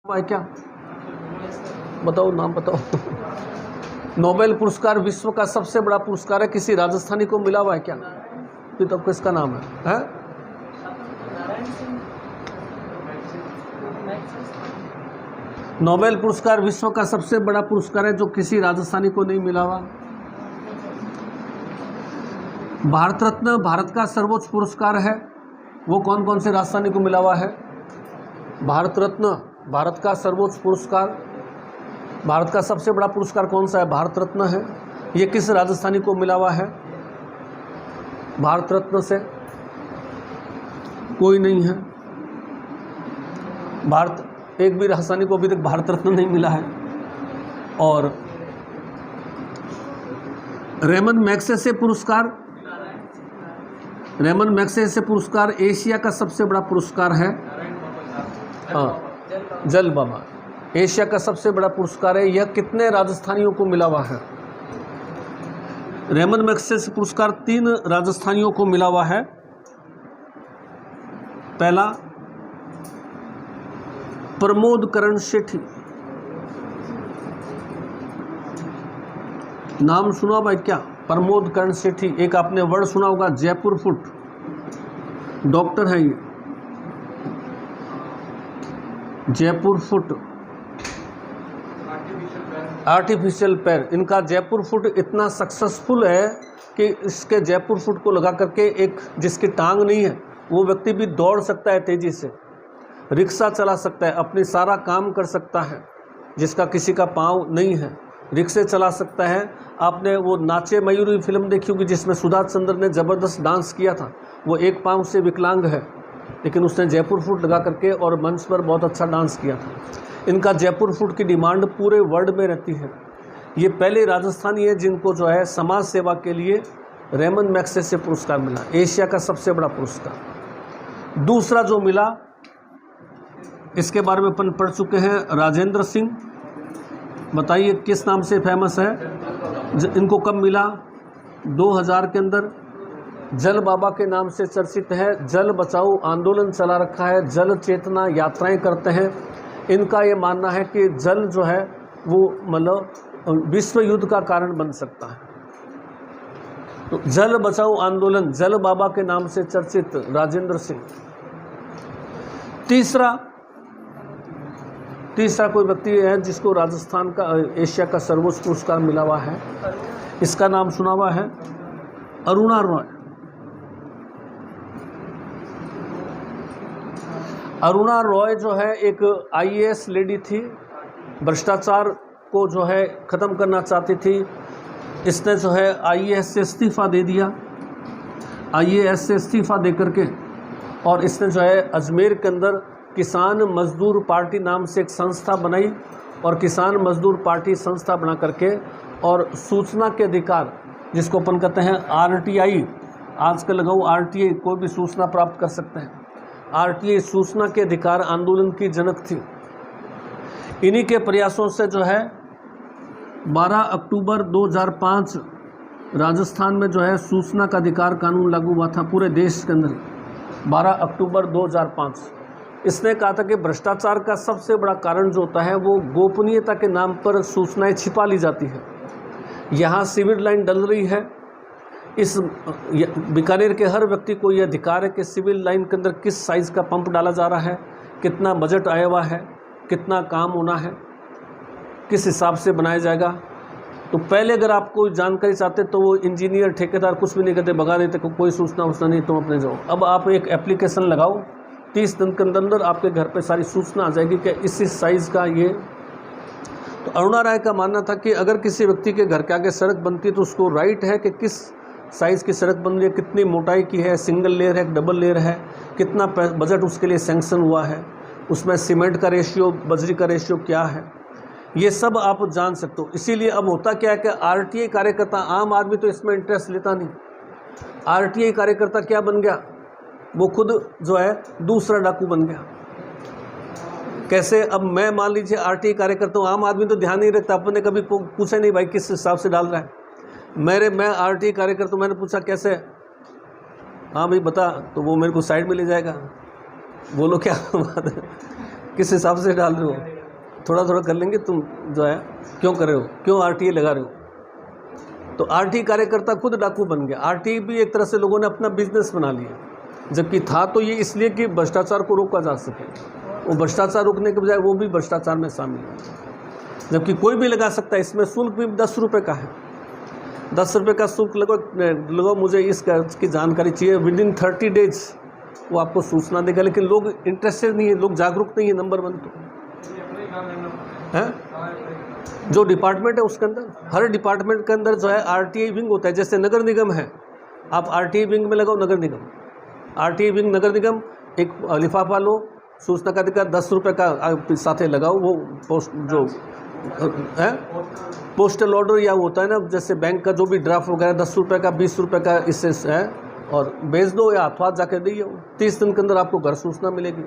है क्या? बताओ, नाम बताओ। नोबेल पुरस्कार विश्व का सबसे बड़ा पुरस्कार है, किसी राजस्थानी को मिला हुआ है क्या? ये तो किसका नाम है? नोबेल पुरस्कार विश्व का सबसे बड़ा पुरस्कार है जो किसी राजस्थानी को नहीं मिला हुआ। भारत रत्न भारत का सर्वोच्च पुरस्कार है, वो कौन कौन से राजस्थानी को मिला हुआ है? भारत रत्न भारत का सर्वोच्च पुरस्कार, भारत का सबसे बड़ा पुरस्कार कौन सा है? भारत रत्न है। ये किस राजस्थानी को मिला हुआ है? भारत रत्न से कोई नहीं है। एक भी राजस्थानी को अभी तक भारत रत्न नहीं मिला है। और रेमन मैग्सेसे पुरस्कार एशिया का सबसे बड़ा पुरस्कार है। जल बाबा एशिया का सबसे बड़ा पुरस्कार है। यह कितने राजस्थानियों को मिला हुआ है? रेमन मैग्सेसे पुरस्कार 3 राजस्थानियों को मिला हुआ है। पहला प्रमोद करण सेठी, नाम सुना भाई क्या? प्रमोद करण सेठी। एक आपने वर्ड सुना होगा जयपुर फुट, डॉक्टर है ये, जयपुर फुट आर्टिफिशियल पैर। इनका जयपुर फुट इतना सक्सेसफुल है कि इसके जयपुर फुट को लगा करके एक जिसकी टांग नहीं है वो व्यक्ति भी दौड़ सकता है, तेजी से रिक्शा चला सकता है, अपनी सारा काम कर सकता है। जिसका किसी का पाँव नहीं है रिक्शे चला सकता है। आपने वो नाचे मयूरी फिल्म देखी होगी जिसमें सुधा चंद्र ने ज़बरदस्त डांस किया था। वो एक पाँव से विकलांग है लेकिन उसने जयपुर फुट लगा करके और मंच पर बहुत अच्छा डांस किया था। इनका जयपुर फुट की डिमांड पूरे वर्ल्ड में रहती है। ये पहले राजस्थानी है जिनको जो है समाज सेवा के लिए रेमन मैग्सेसे पुरस्कार मिला, एशिया का सबसे बड़ा पुरस्कार। दूसरा जो मिला इसके बारे में अपन पढ़ चुके हैं, राजेंद्र सिंह। बताइए किस नाम से फेमस है? इनको कब मिला? 2000 के अंदर। जल बाबा के नाम से चर्चित है। जल बचाओ आंदोलन चला रखा है, जल चेतना यात्राएं करते हैं। इनका ये मानना है कि जल जो है वो मतलब विश्व युद्ध का कारण बन सकता है। तो जल बचाओ आंदोलन जल बाबा के नाम से चर्चित राजेंद्र सिंह। तीसरा कोई व्यक्ति है जिसको राजस्थान का एशिया का सर्वोच्च पुरस्कार मिला हुआ है। इसका नाम सुना हुआ है अरुणा रॉय। अरुणा रॉय जो है एक IAS लेडी थी, भ्रष्टाचार को जो है ख़त्म करना चाहती थी। इसने जो है IAS से इस्तीफ़ा दे दिया, IAS से इस्तीफ़ा दे करके, और इसने जो है अजमेर के अंदर किसान मजदूर पार्टी नाम से एक संस्था बनाई और किसान मजदूर पार्टी संस्था बना करके और सूचना के अधिकार जिसको अपन कहते हैं RTI, आजकल लगाओ RTI, कोई भी सूचना प्राप्त कर सकते हैं। RTI सूचना के अधिकार आंदोलन की जनक थी। इन्हीं के प्रयासों से जो है 12 अक्टूबर 2005 राजस्थान में जो है सूचना का अधिकार कानून लागू हुआ था पूरे देश के अंदर। 12 अक्टूबर 2005 इसने कहा था कि भ्रष्टाचार का सबसे बड़ा कारण जो होता है वो गोपनीयता के नाम पर सूचनाएं छिपा ली जाती है। यहाँ सिविल लाइन डल रही है। इस बीकानेर के हर व्यक्ति को यह अधिकार है कि सिविल लाइन के अंदर किस साइज़ का पंप डाला जा रहा है, कितना बजट आया हुआ है, कितना काम होना है, किस हिसाब से बनाया जाएगा। तो पहले अगर आप कोई जानकारी चाहते तो वो इंजीनियर ठेकेदार कुछ भी नहीं करते, भगा देते, कोई सूचना नहीं, तुम अपने जाओ। अब आप एक एप्लीकेशन लगाओ, 30 दिन के अंदर आपके घर पे सारी सूचना आ जाएगी कि इसी साइज़ का ये। तो अरुणा राय का मानना था कि अगर किसी व्यक्ति के घर के आगे सड़क बनती है तो उसको राइट है कि किस साइज़ की सड़क बन रही है, कितनी मोटाई की है, सिंगल लेयर है, डबल लेयर है, कितना बजट उसके लिए सैंक्शन हुआ है, उसमें सीमेंट का रेशियो, बजरी का रेशियो क्या है, ये सब आप जान सकते हो। इसीलिए अब होता क्या है कि RTI कार्यकर्ता, आम आदमी तो इसमें इंटरेस्ट लेता नहीं। RTI कार्यकर्ता क्या बन गया? वो खुद जो है दूसरा डाकू बन गया। कैसे? अब मैं मान लीजिए RTI कार्यकर्ता हूँ, आम आदमी तो ध्यान नहीं रखता, अपने कभी पूछा नहीं भाई किस हिसाब से डाल रहा है। मैं RTI कार्यकर्ता हूँ, मैंने पूछा कैसे? हाँ भाई बता, तो वो मेरे को साइड में ले जाएगा। बोलो क्या बात है, किस हिसाब से डाल रहे हो? थोड़ा थोड़ा कर लेंगे, तुम जो है क्यों कर रहे हो, क्यों आरटीए लगा रहे हो। तो आरटीए कार्यकर्ता खुद डाकू बन गया। आरटीए भी एक तरह से लोगों ने अपना बिजनेस बना लिया, जबकि था तो ये इसलिए कि भ्रष्टाचार को रोका जा सके। वो भ्रष्टाचार रोकने के बजाय वो भी भ्रष्टाचार में शामिल है, जबकि कोई भी लगा सकता है। इसमें शुल्क भी 10 रुपये का है, 10 रुपये का शुल्क लगो मुझे इसकी जानकारी चाहिए, विद इन 30 डेज वो आपको सूचना देगा। लेकिन लोग इंटरेस्टेड नहीं है, लोग जागरूक नहीं है। नंबर 1 तो है जो डिपार्टमेंट है उसके अंदर, हर डिपार्टमेंट के अंदर जो है आरटीआई विंग होता है। जैसे नगर निगम है, आप आरटीआई विंग में लगाओ नगर निगम, आरटीआई विंग नगर निगम, एक लिफाफा लो सूचना का अधिकार 10 रुपये का साथे लगाओ। वो पोस्ट जो है पोस्टल ऑर्डर या होता है ना, जैसे बैंक का जो भी ड्राफ्ट वगैरह 10 रुपये का 20 रुपये का इससे है, और भेज दो या अथवा जाके दिए। 30 दिन के अंदर आपको घर सूचना मिलेगी।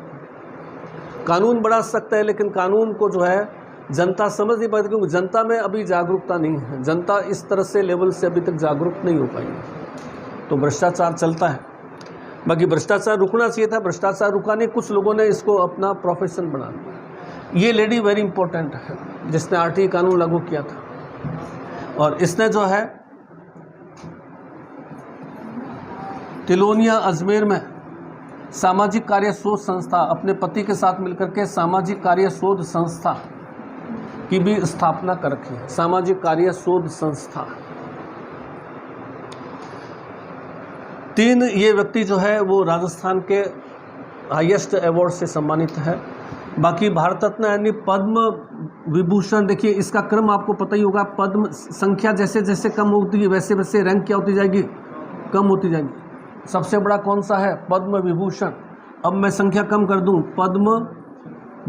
कानून बढ़ा सकता है, लेकिन कानून को जो है जनता समझ नहीं पाती, क्योंकि जनता में अभी जागरूकता नहीं है। जनता इस तरह से लेवल से अभी तक जागरूक नहीं हो पाई, तो भ्रष्टाचार चलता है। बाकी भ्रष्टाचार रुकना चाहिए था, भ्रष्टाचार रुका नहीं, कुछ लोगों ने इसको अपना प्रोफेशन बना लिया। ये लेडी वेरी इंपॉर्टेंट है जिसने आरटीआई कानून लागू किया था, और इसने जो है तिलोनिया अजमेर में सामाजिक कार्य शोध संस्था, अपने पति के साथ मिलकर के सामाजिक कार्य शोध संस्था की भी स्थापना कर रखी है। सामाजिक कार्य शोध संस्था। 3 ये व्यक्ति जो है वो राजस्थान के हाईएस्ट अवार्ड से सम्मानित है। बाकी भारत रत्न यानी पद्म विभूषण, देखिए इसका क्रम आपको पता ही होगा। पद्म संख्या जैसे जैसे कम होती है वैसे वैसे रैंक क्या होती जाएगी, कम होती जाएगी। सबसे बड़ा कौन सा है, पद्म विभूषण। अब मैं संख्या कम कर दूं, पद्म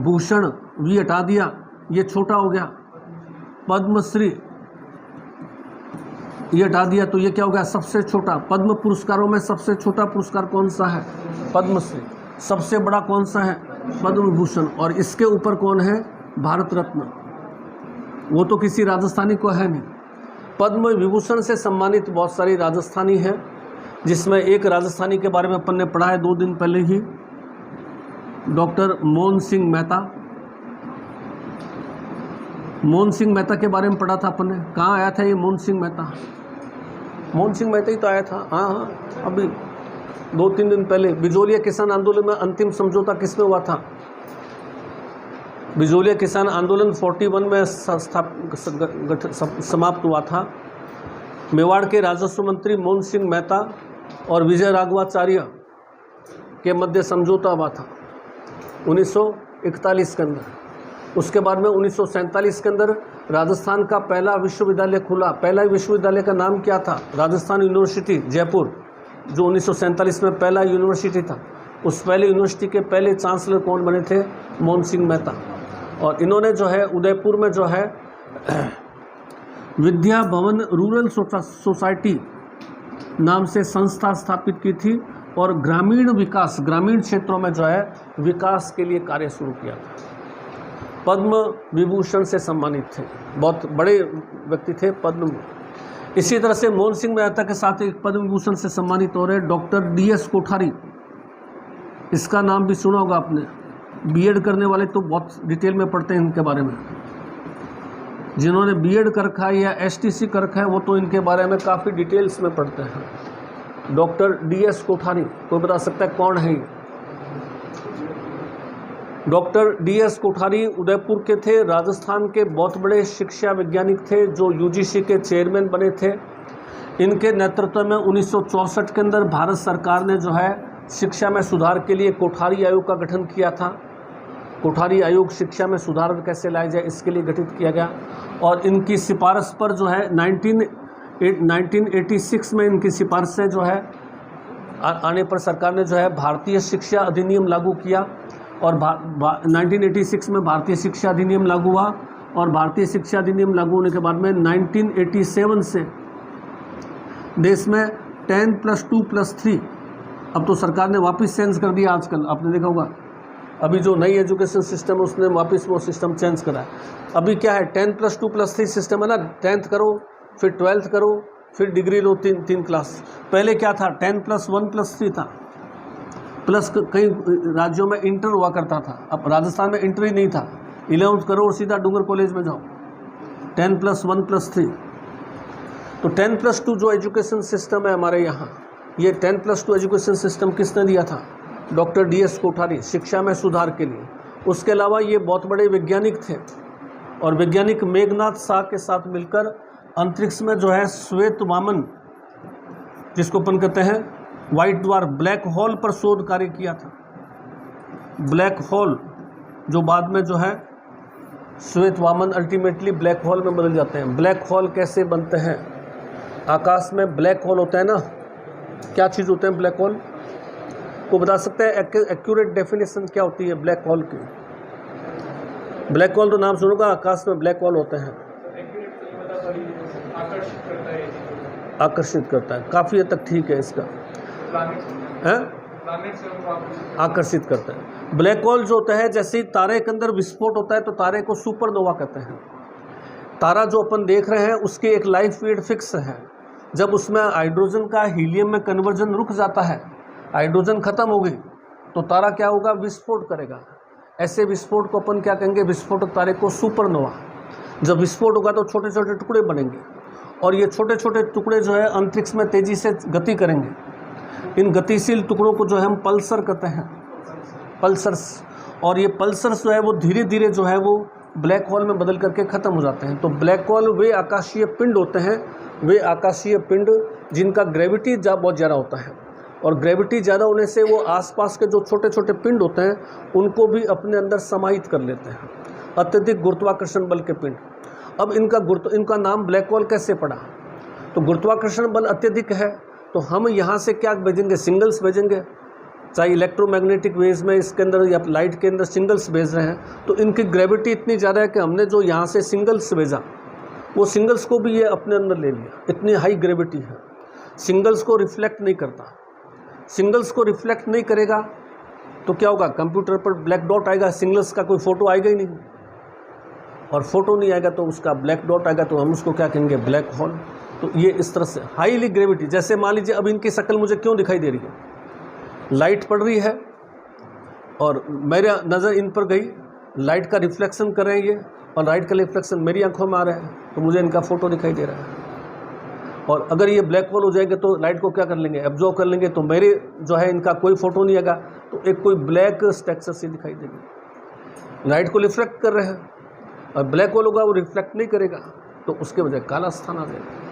भूषण वी हटा दिया, ये छोटा हो गया। पद्मश्री ये हटा दिया, तो ये क्या हो गया, सबसे छोटा। पद्म पुरस्कारों में सबसे छोटा पुरस्कार कौन सा है, पद्मश्री। सबसे बड़ा कौन सा है, पद्म विभूषण। और इसके ऊपर कौन है, भारत रत्न। वो तो किसी राजस्थानी को है नहीं। पद्म विभूषण से सम्मानित बहुत सारी राजस्थानी हैं, जिसमें एक राजस्थानी के बारे में अपन ने पढ़ा है 2 दिन पहले ही, डॉक्टर मोहन सिंह मेहता। मोहन सिंह मेहता के बारे में पढ़ा था अपन ने। कहाँ आया था ये मोहन सिंह मेहता, मोहन सिंह मेहता ही तो आया था। हाँ, अभी 2-3 दिन पहले बिजोलिया किसान आंदोलन में अंतिम समझौता किसमें हुआ था, बिजोलिया किसान आंदोलन 41 में समाप्त हुआ था। मेवाड़ के राजस्व मंत्री मोहन सिंह मेहता और विजय राघवाचार्य के मध्य समझौता हुआ था 1941 के अंदर। उसके बाद में 1947 के अंदर राजस्थान का पहला विश्वविद्यालय खुला। पहला विश्वविद्यालय का नाम क्या था, राजस्थान यूनिवर्सिटी जयपुर, जो 1947 में पहला यूनिवर्सिटी था। उस पहले यूनिवर्सिटी के पहले चांसलर कौन बने थे, मोहन सिंह मेहता। और इन्होंने जो है उदयपुर में जो है विद्या भवन रूरल सोसाइटी नाम से संस्था स्थापित की थी, और ग्रामीण विकास, ग्रामीण क्षेत्रों में जो है विकास के लिए कार्य शुरू किया था। पद्म विभूषण से सम्मानित थे, बहुत बड़े व्यक्ति थे पद्म। इसी तरह से मोहन सिंह मेहता के साथ एक पद्म विभूषण से सम्मानित हो रहे डॉक्टर DS कोठारी। इसका नाम भी सुना होगा आपने। बीएड करने वाले तो बहुत डिटेल में पढ़ते हैं इनके बारे में। जिन्होंने बीएड कर रखा है या STC कर रखा है वो तो इनके बारे में काफ़ी डिटेल्स में पढ़ते हैं। डॉक्टर DS कोठारी, कोई बता सकता है कौन है ये? डॉक्टर DS कोठारी उदयपुर के थे, राजस्थान के बहुत बड़े शिक्षा वैज्ञानिक थे, जो UGC के चेयरमैन बने थे। इनके नेतृत्व में 1964 के अंदर भारत सरकार ने जो है शिक्षा में सुधार के लिए कोठारी आयोग का गठन किया था। कोठारी आयोग शिक्षा में सुधार कैसे लाया जाए इसके लिए गठित किया गया, और इनकी सिफारिश पर जो है 1986 में इनकी सिफारिश से जो है आने पर सरकार ने जो है भारतीय शिक्षा अधिनियम लागू किया, और 1986 में भारतीय शिक्षा अधिनियम लागू हुआ, और भारतीय शिक्षा अधिनियम लागू होने के बाद में 1987 से देश में 10+2+3 अब तो सरकार ने वापस चेंज कर दिया। आजकल आपने देखा होगा, अभी जो नई एजुकेशन सिस्टम उसने वापस वो सिस्टम चेंज करा है। अभी क्या है, 10+2+3 सिस्टम है ना, 10th करो फिर 12th करो फिर डिग्री लो, तीन क्लास। पहले क्या था, 10+1+3 था, प्लस कई राज्यों में इंटर हुआ करता था। अब राजस्थान में इंटर ही नहीं था, 11th करो और सीधा डूंगर कॉलेज में जाओ, 10+1+3। तो 10+2 जो एजुकेशन सिस्टम है हमारे यहाँ, ये 10+2 एजुकेशन सिस्टम किसने दिया था? डॉक्टर DS कोठारी, शिक्षा में सुधार के लिए। उसके अलावा ये बहुत बड़े वैज्ञानिक थे और वैज्ञानिक मेघनाथ शाह के साथ मिलकर अंतरिक्ष में जो है श्वेत वामन, जिसको अपन कहते हैं वाइट द्वार, ब्लैक होल पर शोध कार्य किया था। ब्लैक होल जो बाद में जो है श्वेत वामन अल्टीमेटली ब्लैक होल में बदल जाते हैं। ब्लैक होल कैसे बनते हैं? आकाश में ब्लैक होल होता है ना, क्या चीज़ होते हैं ब्लैक होल? को बता सकते हैं एक्यूरेट डेफिनेशन क्या होती है ब्लैक होल की? ब्लैक होल तो नाम सुनोगा, आकाश में ब्लैक होल होते हैं। आकर्षित करता है, काफ़ी हद तक ठीक है इसका, है आकर्षित करता है। ब्लैक होल जो होता है, जैसे ही तारे के अंदर विस्फोट होता है तो तारे को सुपरनोवा कहते हैं। तारा जो अपन देख रहे हैं उसकी एक लाइफ पीरियड फिक्स है। जब उसमें हाइड्रोजन का हीलियम में कन्वर्जन रुक जाता है, हाइड्रोजन खत्म हो गई, तो तारा क्या होगा? विस्फोट करेगा। ऐसे विस्फोट को अपन क्या कहेंगे? विस्फोटक तारे को सुपरनोवा। जब विस्फोट होगा तो छोटे छोटे टुकड़े बनेंगे और ये छोटे छोटे टुकड़े जो है अंतरिक्ष में तेज़ी से गति करेंगे। इन गतिशील टुकड़ों को जो है हम पल्सर कहते हैं, पल्सर्स। और ये पल्सर्स जो है वो धीरे धीरे जो है वो ब्लैक होल में बदल करके ख़त्म हो जाते हैं। तो ब्लैक होल वे आकाशीय पिंड होते हैं, वे आकाशीय पिंड जिनका ग्रेविटी बहुत ज़्यादा होता है, और ग्रेविटी ज़्यादा होने से वो आसपास के जो छोटे छोटे पिंड होते हैं उनको भी अपने अंदर समाहित कर लेते हैं। अत्यधिक गुरुत्वाकर्षण बल के पिंड। अब इनका नाम ब्लैक होल कैसे पड़ा? तो गुरुत्वाकर्षण बल अत्यधिक है, तो हम यहाँ से क्या भेजेंगे? सिंगल्स भेजेंगे। चाहे इलेक्ट्रोमैग्नेटिक वेव्स में इसके अंदर या लाइट के अंदर सिंगल्स भेज रहे हैं, तो इनकी ग्रेविटी इतनी ज़्यादा है कि हमने जो यहाँ से सिंगल्स भेजा वो सिंगल्स को भी ये अपने अंदर ले लिया। इतनी हाई ग्रेविटी है। सिंगल्स को रिफ्लेक्ट नहीं करता। सिंगल्स को रिफ्लेक्ट नहीं करेगा तो क्या होगा? कंप्यूटर पर ब्लैक डॉट आएगा, सिंगल्स का कोई फ़ोटो आएगा ही नहीं, और फोटो नहीं आएगा तो उसका ब्लैक डॉट आएगा, तो हम उसको क्या कहेंगे? Black hole. तो ये इस तरह से हाईली ग्रेविटी, जैसे मान लीजिए अब इनकी शक्ल मुझे क्यों दिखाई दे रही है? लाइट पड़ रही है और मेरा नज़र इन पर गई, लाइट का रिफ्लेक्शन कर रहे हैं ये, और लाइट का रिफ्लेक्शन मेरी आंखों में आ रहा है, तो मुझे इनका फ़ोटो दिखाई दे रहा है। और अगर ये ब्लैक होल हो जाएगा तो लाइट को क्या कर लेंगे? एब्जॉर्ब कर लेंगे, तो मेरे जो है इनका कोई फ़ोटो नहीं आएगा, तो एक कोई ब्लैक स्ट्रक्चर से दिखाई देगी। लाइट को रिफ्लेक्ट कर रहे हैं, और ब्लैक होल होगा वो रिफ्लेक्ट नहीं करेगा, तो उसके वजह काला स्थान आ जाएगा।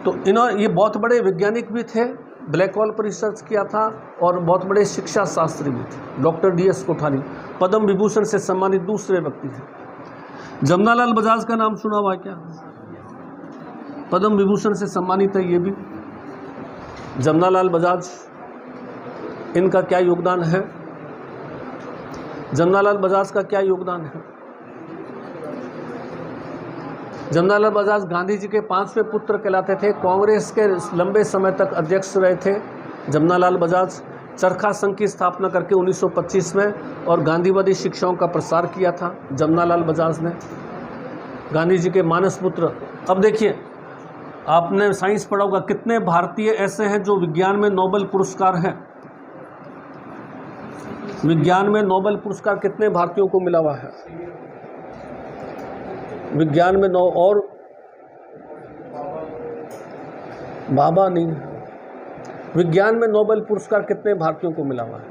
तो ये बहुत बड़े वैज्ञानिक भी थे, ब्लैक होल पर रिसर्च किया था, और बहुत बड़े शिक्षा शास्त्री भी थे। डॉक्टर DS कोठारी पद्म विभूषण से सम्मानित दूसरे व्यक्ति थे। जमनालाल बजाज का नाम सुना हुआ क्या? पद्म विभूषण से सम्मानित है ये भी। जमनालाल बजाज, इनका क्या योगदान है? जमनालाल बजाज का क्या योगदान है? जमनालाल बजाज गांधी जी के 5वें पुत्र कहलाते थे। कांग्रेस के लंबे समय तक अध्यक्ष रहे थे जमनालाल बजाज। चरखा संघ की स्थापना करके 1925 में और गांधीवादी शिक्षाओं का प्रसार किया था जमनालाल बजाज ने, गांधी जी के मानस पुत्र। अब देखिए, आपने साइंस पढ़ा होगा, कितने भारतीय ऐसे हैं जो विज्ञान में नोबेल पुरस्कार हैं? विज्ञान में नोबेल पुरस्कार कितने भारतीयों को मिला हुआ है? विज्ञान में और बाबा नहीं, विज्ञान में नोबेल पुरस्कार कितने भारतीयों को मिला हुआ है?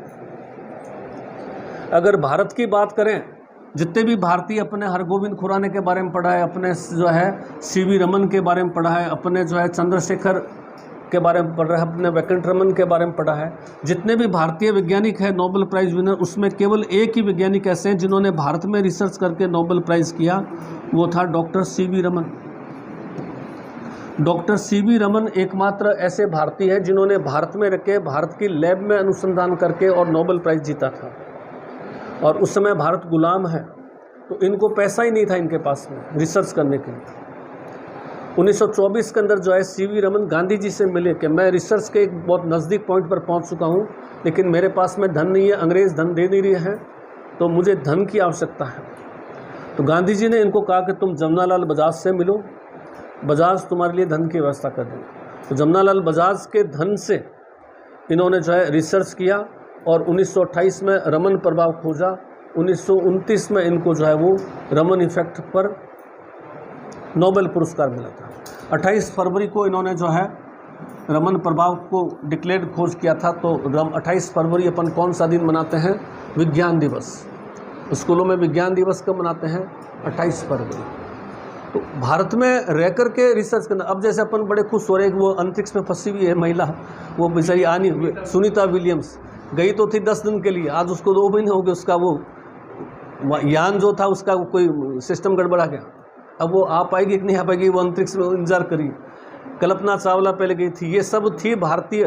अगर भारत की बात करें, जितने भी भारतीय, अपने हरगोविंद खुराना के बारे में पढ़ा है, अपने जो है CV रमन के बारे में पढ़ा है, अपने जो है चंद्रशेखर के बारे में पढ़ रहा है, अपने वेंकटरमन के बारे में पढ़ा है, जितने भी भारतीय वैज्ञानिक हैं नोबेल प्राइज़ विनर, उसमें केवल एक ही वैज्ञानिक ऐसे हैं जिन्होंने भारत में रिसर्च करके नोबेल प्राइज़ किया, वो था doctor CV Raman. Doctor CV Raman एकमात्र ऐसे भारतीय हैं जिन्होंने भारत में रह के भारत की लैब में अनुसंधान करके और नोबेल प्राइज़ जीता था। और उस समय भारत गुलाम है, तो इनको पैसा ही नहीं था इनके पास में रिसर्च करने के लिए। 1924 के अंदर जो है CV रमन गांधी जी से मिले कि मैं रिसर्च के एक बहुत नज़दीक पॉइंट पर पहुंच चुका हूं, लेकिन मेरे पास में धन नहीं है, अंग्रेज़ धन दे नहीं रहे हैं, तो मुझे धन की आवश्यकता है। तो गांधी जी ने इनको कहा कि तुम जमनालाल बजाज से मिलो, बजाज तुम्हारे लिए धन की व्यवस्था कर देंगे। तो जमनालाल बजाज के धन से इन्होंने जो है रिसर्च किया और 1928 में रमन प्रभाव खोजा। 1929 में इनको जो है वो रमन इफेक्ट पर नोबेल पुरस्कार मिला था। 28 फरवरी को इन्होंने जो है रमन प्रभाव को डिक्लेयर खोज किया था। तो 28 फरवरी अपन कौन सा दिन मनाते हैं? विज्ञान दिवस। स्कूलों में विज्ञान दिवस कब मनाते हैं? 28 फरवरी। तो भारत में रह कर के रिसर्च करना, अब जैसे अपन बड़े खुश हो रहे हैं कि वो अंतरिक्ष में फंसी हुई है महिला, वो बेचारी आनी, सुनीता विलियम्स गई तो थी 10 दिन के लिए, आज उसको 2 महीने हो गए, उसका वो यान जो था उसका कोई सिस्टम गड़बड़ा गया। अब वो आ पाएगी कि नहीं आ पाएगी, वो अंतरिक्ष में इंतजार करिए। कल्पना चावला पहले गई थी, ये सब थी भारतीय,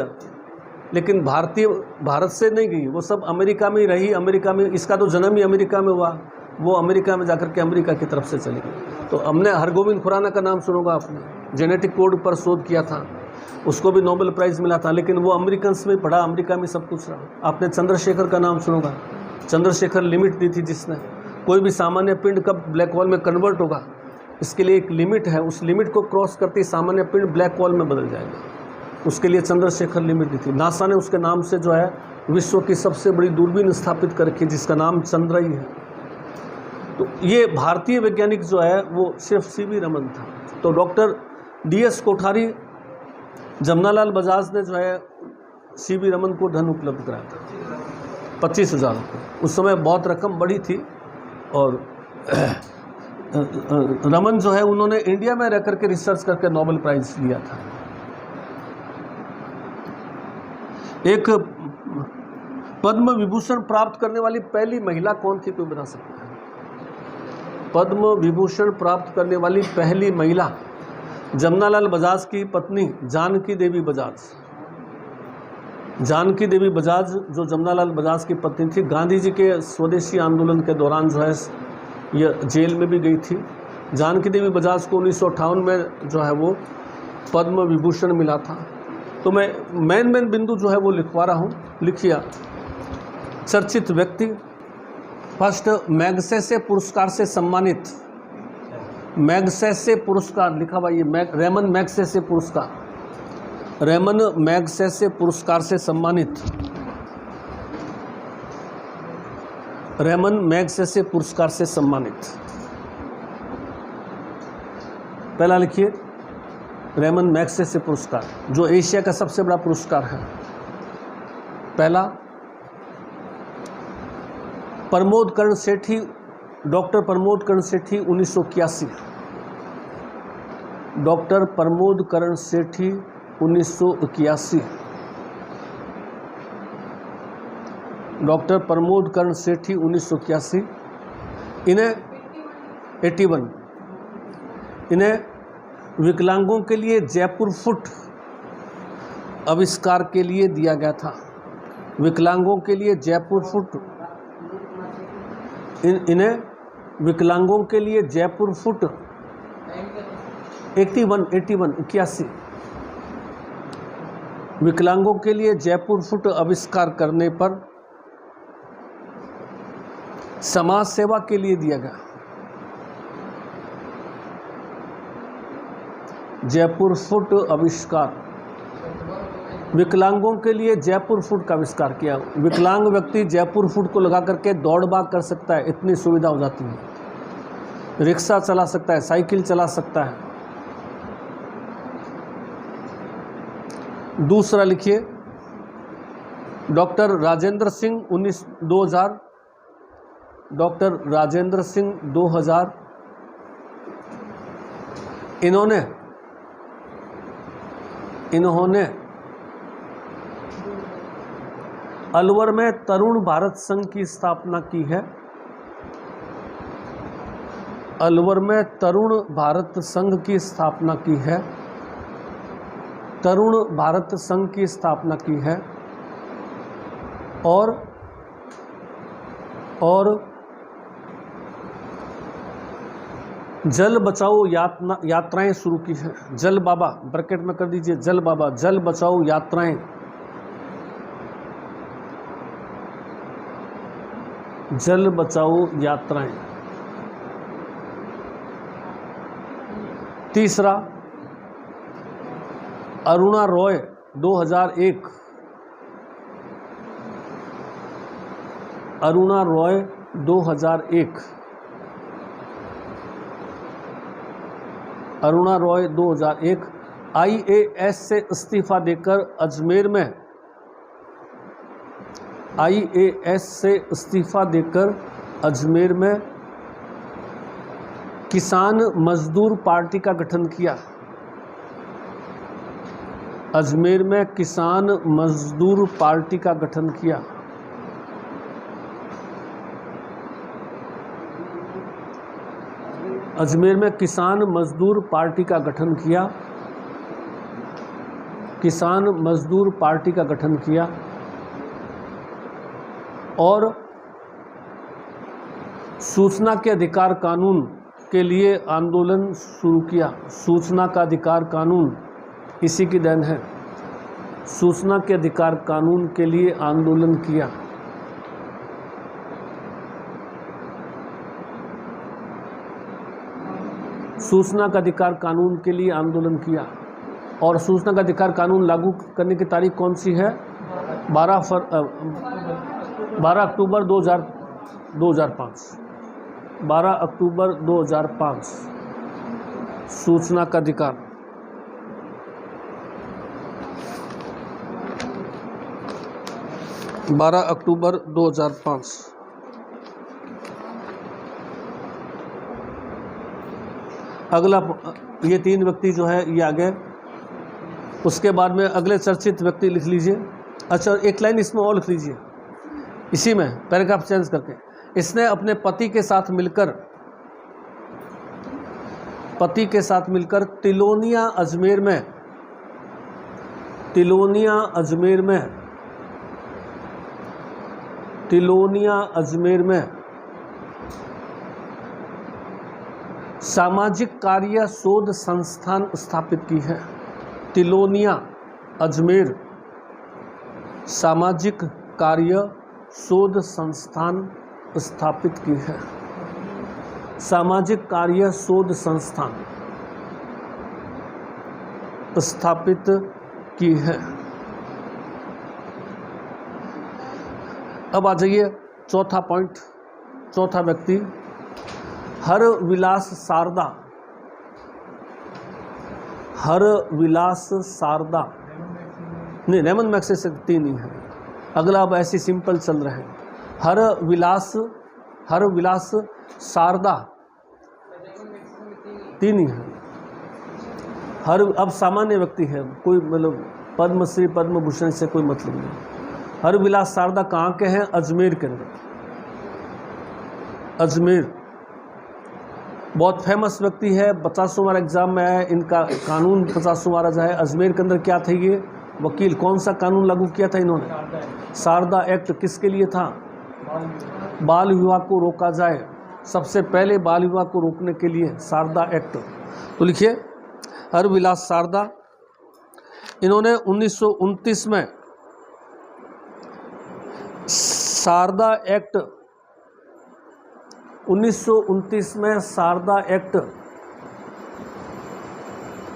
लेकिन भारत से नहीं गई, वो सब अमेरिका में ही रही। अमेरिका में, इसका तो जन्म ही अमेरिका में हुआ, वो अमेरिका में जाकर के अमेरिका की तरफ से चली गई। तो हमने हरगोविंद खुराना का नाम सुनोगा आपने, जेनेटिक कोड पर शोध किया था, उसको भी नोबेल प्राइज़ मिला था, लेकिन वो अमेरिकन्स में पढ़ा, अमेरिका में सब कुछ रहा। आपने चंद्रशेखर का नाम सुनोगा, चंद्रशेखर लिमिट दी थी जिसने, कोई भी सामान्य पिंड कब ब्लैक होल में कन्वर्ट होगा इसके लिए एक लिमिट है, उस लिमिट को क्रॉस करते ही सामान्य पिंड ब्लैक होल में बदल जाएगा, उसके लिए चंद्रशेखर लिमिट दी थी। नासा ने उसके नाम से जो है विश्व की सबसे बड़ी दूरबीन स्थापित कर रखी जिसका नाम चंद्र ही है। तो ये भारतीय वैज्ञानिक जो है वो सिर्फ सीवी रमन था। तो डॉक्टर DS कोठारी, जमनालाल बजाज ने जो है सीवी रमन को धन उपलब्ध कराया था 25,000 रुपये। उस समय बहुत रकम बड़ी थी। और रमन जो है उन्होंने इंडिया में रह करके रिसर्च करके नोबेल प्राइज़ लिया था। एक पद्म विभूषण प्राप्त करने वाली पहली महिला कौन थी, कोई बता सकता है? पद्म विभूषण प्राप्त करने वाली पहली महिला जमनालाल बजाज की पत्नी जानकी देवी बजाज। जानकी देवी बजाज जो जमनालाल बजाज की पत्नी थी, गांधी जी के स्वदेशी आंदोलन के दौरान जो है यह जेल में भी गई थी। जानकी देवी बजाज को 1958 में जो है वो पद्म विभूषण मिला था। तो मैं मेन बिंदु जो है वो लिखवा रहा हूँ, लिखिए। चर्चित व्यक्ति, फर्स्ट मैग्सेसे पुरस्कार से सम्मानित, मैग्सेसे पुरस्कार लिखा हुआ, ये रेमन मैग्सेसे पुरस्कार, रेमन मैग्सेसे पुरस्कार से सम्मानित, रेमन मैग्सेसे पुरस्कार से सम्मानित। पहला लिखिए, रेमन मैग्सेसे पुरस्कार जो एशिया का सबसे बड़ा पुरस्कार है। पहला, प्रमोद कर्ण सेठी, डॉक्टर प्रमोद कर्ण सेठी 1981, डॉक्टर प्रमोद कर्ण सेठी 1981, डॉक्टर प्रमोद कर्ण सेठी 1981। इन्हें 81, इन्हें विकलांगों के लिए जयपुर फुट आविष्कार के लिए दिया गया था। विकलांगों के लिए जयपुर फुट, इन्हें विकलांगों के लिए जयपुर फुट 81 विकलांगों के लिए जयपुर फुट आविष्कार करने पर समाज सेवा के लिए दिया गया। जयपुर फुट आविष्कार, विकलांगों के लिए जयपुर फुट का आविष्कार किया। विकलांग व्यक्ति जयपुर फुट को लगा करके दौड़ भाग कर सकता है, इतनी सुविधा हो जाती है। रिक्शा चला सकता है, साइकिल चला सकता है। दूसरा लिखिए, डॉक्टर राजेंद्र सिंह 2000, डॉक्टर राजेंद्र सिंह 2000, इन्होंने अलवर में तरुण भारत संघ की स्थापना की है। अलवर में तरुण भारत संघ की स्थापना की है, तरुण भारत संघ की स्थापना की है। और जल बचाओ यात्राएं शुरू की है। जल बाबा ब्रैकेट में कर दीजिए, जल बाबा, जल बचाओ यात्राएं, जल बचाओ यात्राएं। तीसरा, अरुणा रॉय 2001, अरुणा रॉय 2001, अरुणा रॉय 2001 IAS से इस्तीफा देकर अजमेर में, IAS से इस्तीफा देकर अजमेर में किसान मजदूर पार्टी का गठन किया। अजमेर में किसान मजदूर पार्टी का गठन किया। अजमेर में किसान मजदूर पार्टी का गठन किया। किसान मजदूर पार्टी का गठन किया और सूचना के अधिकार कानून के लिए आंदोलन शुरू किया। सूचना का अधिकार कानून इसी की देन है। सूचना के अधिकार कानून के लिए आंदोलन किया। सूचना का अधिकार कानून के लिए आंदोलन किया। और सूचना का अधिकार कानून लागू करने की तारीख कौन सी है? 12 अक्टूबर 2005। 12 अक्टूबर 2005 सूचना का अधिकार। अक्टूबर 2005। अगला ये 3 व्यक्ति जो है ये आ गए। उसके बाद में अगले चर्चित व्यक्ति लिख लीजिए। अच्छा, एक लाइन इसमें और लिख लीजिए, इसी में पैराग्राफ चेंज करके। इसने अपने पति के साथ मिलकर तिलोनिया अजमेर में सामाजिक कार्य शोध संस्थान स्थापित की है। तिलोनिया अजमेर सामाजिक कार्य शोध संस्थान स्थापित की है। सामाजिक कार्य शोध संस्थान स्थापित की है। अब आ जाइए चौथा पॉइंट, चौथा व्यक्ति हरविलास शारदा नहीं, रेमन मैक्से से 3 ही है। अगला अब ऐसे सिंपल चल रहे हैं। हरविलास शारदा 3 ही है। अब सामान्य व्यक्ति है, कोई मतलब पद्मश्री पद्म भूषण से कोई मतलब नहीं। हरविलास शारदा कहाँ के हैं? अजमेर के अंदर। अजमेर बहुत फेमस व्यक्ति है, 50वां बार एग्जाम में आया। इनका कानून 50वां बार जो है अजमेर के अंदर क्या थे ये वकील? कौन सा कानून लागू किया था इन्होंने? शारदा एक्ट। किसके लिए था? बाल विवाह को रोका जाए। सबसे पहले बाल विवाह को रोकने के लिए शारदा एक्ट। तो लिखिए हरविलास शारदा। इन्होंने 1929 में शारदा एक्ट 1929 में शारदा एक्ट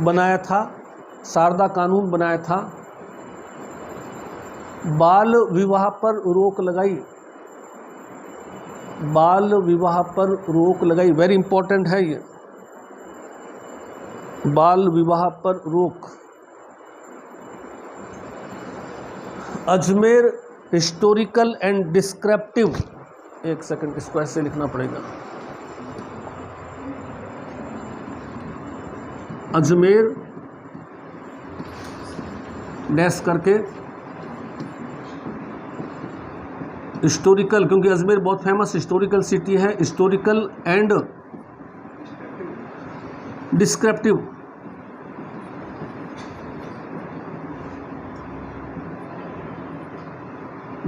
बनाया था, शारदा कानून बनाया था। बाल विवाह पर रोक लगाई। बाल विवाह पर रोक लगाई, वेरी इंपॉर्टेंट है ये। बाल विवाह पर रोक। अजमेर हिस्टोरिकल एंड डिस्क्रिप्टिव, एक सेकंड इसको ऐसे लिखना पड़ेगा। अजमेर डैश करके हिस्टोरिकल, क्योंकि अजमेर बहुत फेमस हिस्टोरिकल सिटी है। Historical and descriptive.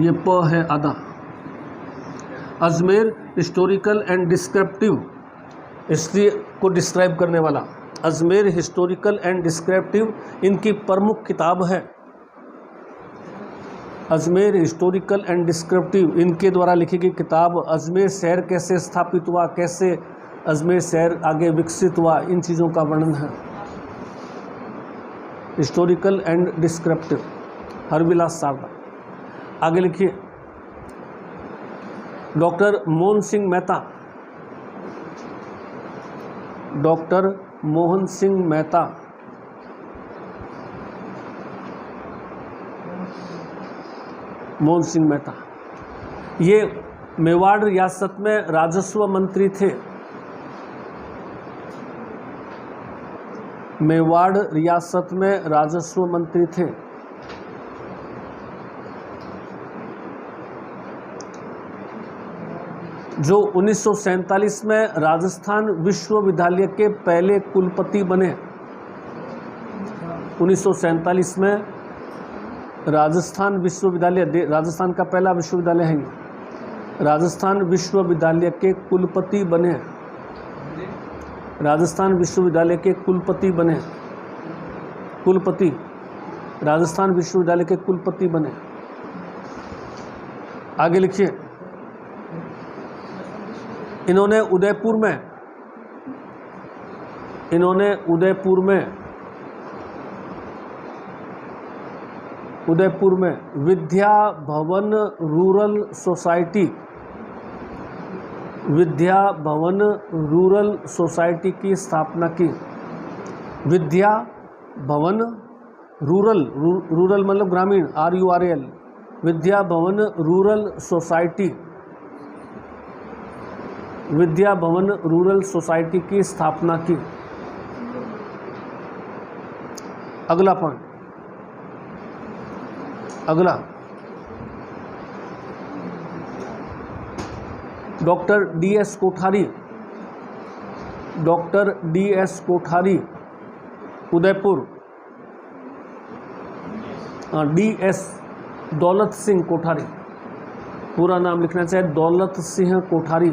ये प है आधा। Ajmer historical and descriptive, history को डिस्क्राइब करने वाला। अजमेर हिस्टोरिकल एंड डिस्क्रिप्टिव इनकी प्रमुख किताब है। अजमेर हिस्टोरिकल एंड डिस्क्रिप्टिव इनके द्वारा लिखी गई किताब। अजमेर शहर कैसे स्थापित हुआ, कैसे अजमेर शहर आगे विकसित हुआ, इन चीज़ों का वर्णन है। Historical and descriptive, Harbilas Sarda. आगे लिखिए डॉक्टर मोहन सिंह मेहता, डॉक्टर मोहन सिंह मेहता, मोहन सिंह मेहता ये मेवाड़ रियासत में राजस्व मंत्री थे। मेवाड़ रियासत में राजस्व मंत्री थे। जो 1947 में राजस्थान विश्वविद्यालय के पहले कुलपति बने। 1947 में राजस्थान विश्वविद्यालय, राजस्थान का पहला विश्वविद्यालय है ये, राजस्थान विश्वविद्यालय के कुलपति बने। राजस्थान विश्वविद्यालय के कुलपति बने। कुलपति, राजस्थान विश्वविद्यालय के कुलपति बने। आगे लिखिए, इन्होंने उदयपुर में Vidya Bhavan rural society, Vidya Bhavan rural society की स्थापना की। विद्या भवन रूरल, रूरल मतलब ग्रामीण, RURAL, Vidya Bhavan rural society, Vidya Bhavan rural society की स्थापना की। अगला पॉइंट, अगला, doctor DS Kothari, doctor DS Kothari Udaipur. DS Daulat Singh Kothari, पूरा नाम लिखना चाहिए, दौलत सिंह कोठारी,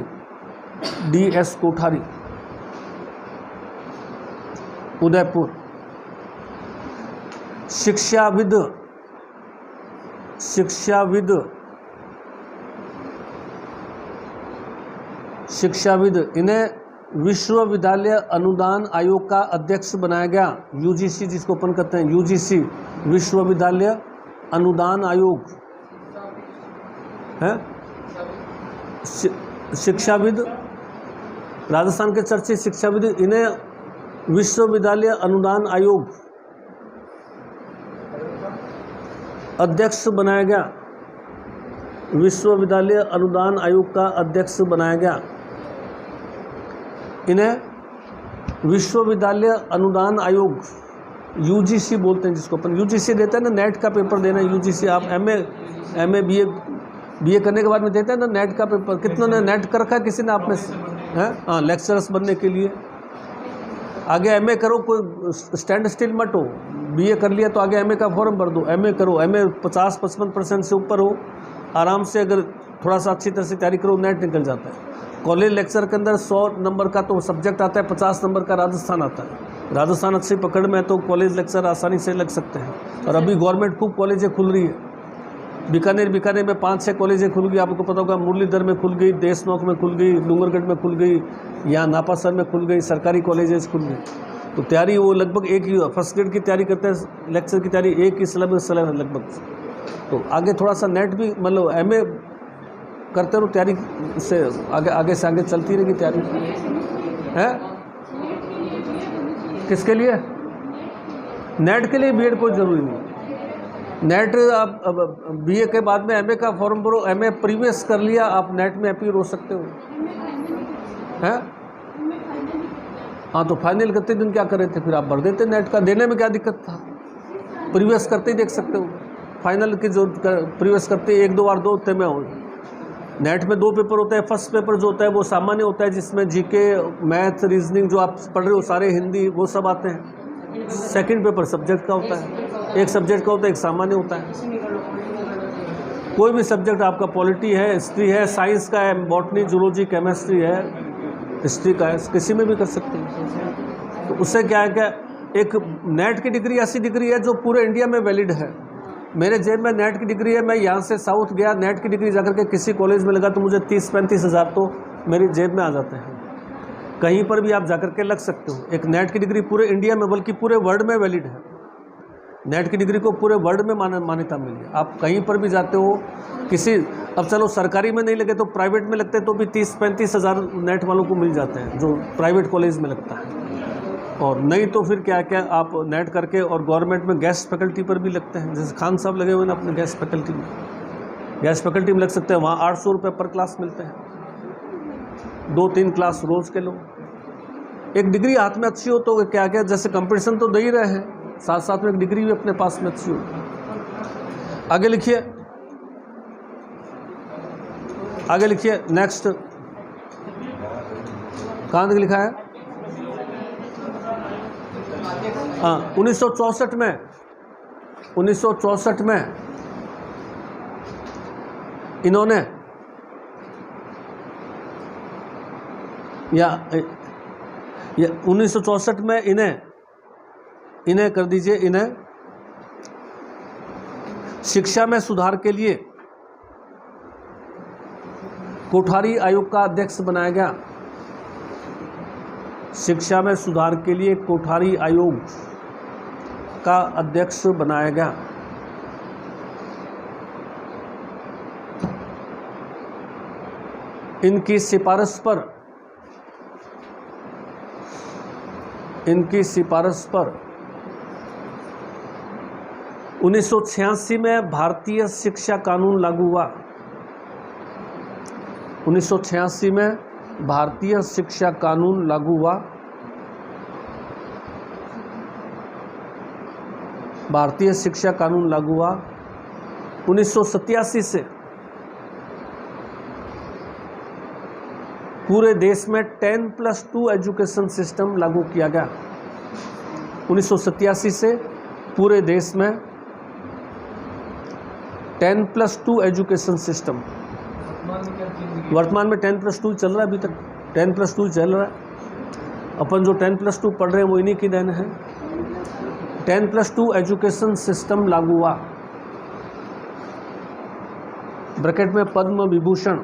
DS कोठारी उदयपुर। शिक्षाविद, शिक्षाविद, शिक्षाविद, इन्हें विश्वविद्यालय अनुदान आयोग का अध्यक्ष बनाया गया। UGC जिसको अपन कहते हैं, UGC विश्वविद्यालय अनुदान आयोग है। शिक्षाविद, राजस्थान के चर्चित शिक्षाविद, इन्हें विश्वविद्यालय अनुदान आयोग अध्यक्ष बनाया गया। विश्वविद्यालय अनुदान आयोग का अध्यक्ष बनाया गया। इन्हें विश्वविद्यालय अनुदान आयोग UGC बोलते हैं, जिसको अपन UGC देते हैं ना, नेट का पेपर देना UGC। आप MA BA करने के बाद में देते हैं ना नेट का पेपर। कितनों ने नेट कर रखा, किसी ने आप में है? हाँ, लेक्चरर्स बनने के लिए। आगे MA करो, कोई स्टैंड स्टिल मत हो। BA कर लिया तो आगे MA का फॉर्म भर दो, MA करो। MA 50-55% से ऊपर हो, आराम से अगर थोड़ा सा अच्छी तरह से तैयारी करो, नेट निकल जाता है। कॉलेज लेक्चर के अंदर 100 नंबर का तो सब्जेक्ट आता है, 50 नंबर का राजस्थान आता है। राजस्थान अच्छी पकड़ में है तो कॉलेज लेक्चर आसानी से लग सकते हैं। और अभी गवर्नमेंट खूब कॉलेजें खुल रही है। बीकानेर में 5-6 कॉलेजें खुल गई, आपको पता होगा। मुरलीधर में खुल गई, देशनोक में खुल गई, डूंगरगढ़ में खुल गई, यहाँ नापासर में खुल गई, सरकारी कॉलेजेस खुल गई। तो तैयारी वो लगभग एक ही, फर्स्ट ग्रेड की तैयारी करते हैं, लेक्चर की तैयारी एक ही सिलेबस लगभग। तो आगे थोड़ा सा नेट भी मतलब MA करते रहो, तैयारी से आगे से आगे चलती रहेगी तैयारी है। किसके लिए? नेट के लिए BEd कोई ज़रूरी नहीं। नेट आप BA के बाद में MA का फॉर्म भरो, MA प्रीवियस कर लिया, आप नेट में अपीयर हो सकते हो, हैं? हाँ, तो फाइनल करते दिन क्या कर रहे थे, फिर आप भर देते नेट का। देने में क्या दिक्कत था, प्रीवियस करते ही देख सकते हो। फाइनल की जो प्रीवियस करते 1-2 बार दो होते में हो। नेट में 2 पेपर होते हैं। फर्स्ट पेपर जो होता है वो सामान्य होता है, जिसमें GK, मैथ, रीजनिंग जो आप पढ़ रहे हो सारे, हिंदी, वो सब आते हैं। सेकंड पेपर सब्जेक्ट का होता है, एक सब्जेक्ट का होता है, एक सामान्य होता है। कोई भी सब्जेक्ट आपका, पॉलिटी है, हिस्ट्री है, साइंस का है, बॉटनी, जूलॉजी, केमिस्ट्री है, हिस्ट्री का है, किसी में भी कर सकते हैं। तो उससे क्या है कि एक नेट की डिग्री ऐसी डिग्री है जो पूरे इंडिया में वैलिड है। मेरे जेब में नेट की डिग्री है, मैं यहाँ से साउथ गया, नेट की डिग्री जाकर के किसी कॉलेज में लगा तो मुझे 30-35 हज़ार तो मेरी जेब में आ जाते हैं। कहीं पर भी आप जाकर के लग सकते हो। एक नेट की डिग्री पूरे इंडिया में बल्कि पूरे वर्ल्ड में वैलिड है। नेट की डिग्री को पूरे वर्ल्ड में मान्यता मिली है। आप कहीं पर भी जाते हो, किसी, अब चलो सरकारी में नहीं लगे तो प्राइवेट में लगते तो भी 30-35 हज़ार नेट वालों को मिल जाते हैं जो प्राइवेट कॉलेज में लगता है। और नहीं तो फिर क्या क्या आप नेट करके और गवर्नमेंट में गेस्ट फैकल्टी पर भी लगते हैं, जैसे खान साहब लगे हुए हैं अपने गेस्ट फैकल्टी में, गेस्ट फैकल्टी में लग सकते हैं। वहाँ 800 रुपये पर क्लास मिलते हैं, 2-3 क्लास रोज़ के लोग। एक डिग्री हाथ में अच्छी हो तो क्या क्या, जैसे कंपटीशन तो दे ही रहे हैं, साथ साथ में एक डिग्री भी अपने पास में अच्छी हो। आगे लिखिए, आगे लिखिए, नेक्स्ट कहाँ तक लिखा है? हाँ, 1964 में इन्होंने या 1964 में इन्हें कर दीजिए, इन्हें शिक्षा में सुधार के लिए कोठारी आयोग का अध्यक्ष बनाया गया। शिक्षा में सुधार के लिए कोठारी आयोग का अध्यक्ष बनाया गया। इनकी सिफारिश पर 1986 में भारतीय शिक्षा कानून लागू हुआ। 1986 में भारतीय शिक्षा कानून लागू हुआ। भारतीय शिक्षा कानून लागू हुआ। 1987 से पूरे देश में 10+2 एजुकेशन सिस्टम लागू किया गया। 1987 से पूरे देश में 10+2 एजुकेशन सिस्टम, वर्तमान में 10+2 चल रहा है, अभी तक 10+2 चल रहा है। अपन जो 10+2 पढ़ रहे हैं वो इन्हीं की देन है। 10+2 एजुकेशन सिस्टम लागू हुआ। ब्रैकेट में पद्म विभूषण,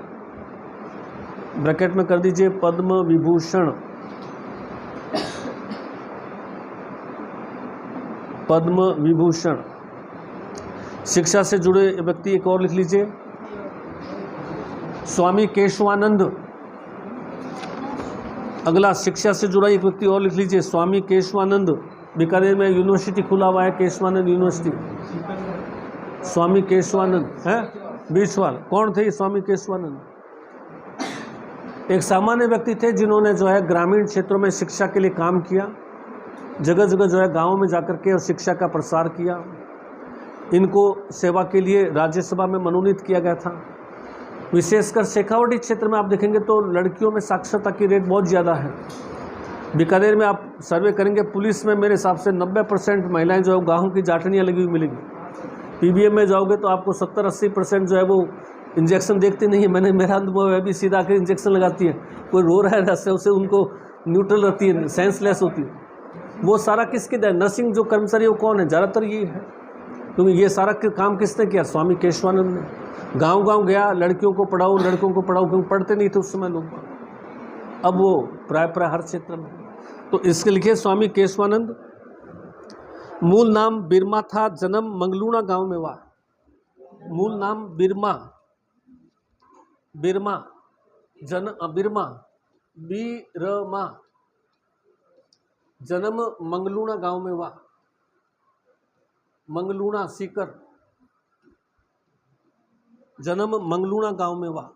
ब्रैकेट में कर दीजिए पद्म विभूषण, पद्म विभूषण। शिक्षा से जुड़े व्यक्ति एक और लिख लीजिए, स्वामी केशवानंद। अगला शिक्षा से जुड़ा एक व्यक्ति और लिख लीजिए, स्वामी केशवानंद। बीकानेर में यूनिवर्सिटी खुला हुआ है, केशवानंद यूनिवर्सिटी। स्वामी केशवानंद है बीचवाल। कौन थे स्वामी केशवानंद? एक सामान्य व्यक्ति थे जिन्होंने जो है ग्रामीण क्षेत्रों में शिक्षा के लिए काम किया, जगह जगह जो है गाँव में जाकर के और शिक्षा का प्रसार किया। इनको सेवा के लिए राज्यसभा में मनोनीत किया गया था। विशेषकर शेखावाटी क्षेत्र में आप देखेंगे तो लड़कियों में साक्षरता की रेट बहुत ज़्यादा है। बीकानेर में आप सर्वे करेंगे, पुलिस में मेरे हिसाब से 90% महिलाएं जो है गाँव की जाटनियाँ लगी हुई मिलेगी। पीबीएम में जाओगे तो आपको 70-80% जो है वो इंजेक्शन देखते नहीं है। मेरा अनुभव है, भी सीधा आकर इंजेक्शन लगाती है। कोई रो रहा है रस्ते उसे, उनको न्यूट्रल रहती है, सेंसलेस होती है। वो सारा किसके दे? नर्सिंग जो कर्मचारी वो कौन है? ज़्यादातर ये है, क्योंकि ये सारा काम किसने किया? स्वामी केशवानंद ने। गांव गांव गया, लड़कियों को पढ़ाओ, क्योंकि पढ़ते नहीं थे उस समय लोग। अब वो प्राय हर क्षेत्र में। तो इसके लिखे स्वामी केशवानंद। मूल नाम बिरमा था, जन्म मंगलूना गांव में हुआ। मूल नाम बिरमा, जन्म मंगलूना गांव में हुआ। मंगलूना सीकर, जन्म मंगलूना गांव में हुआ।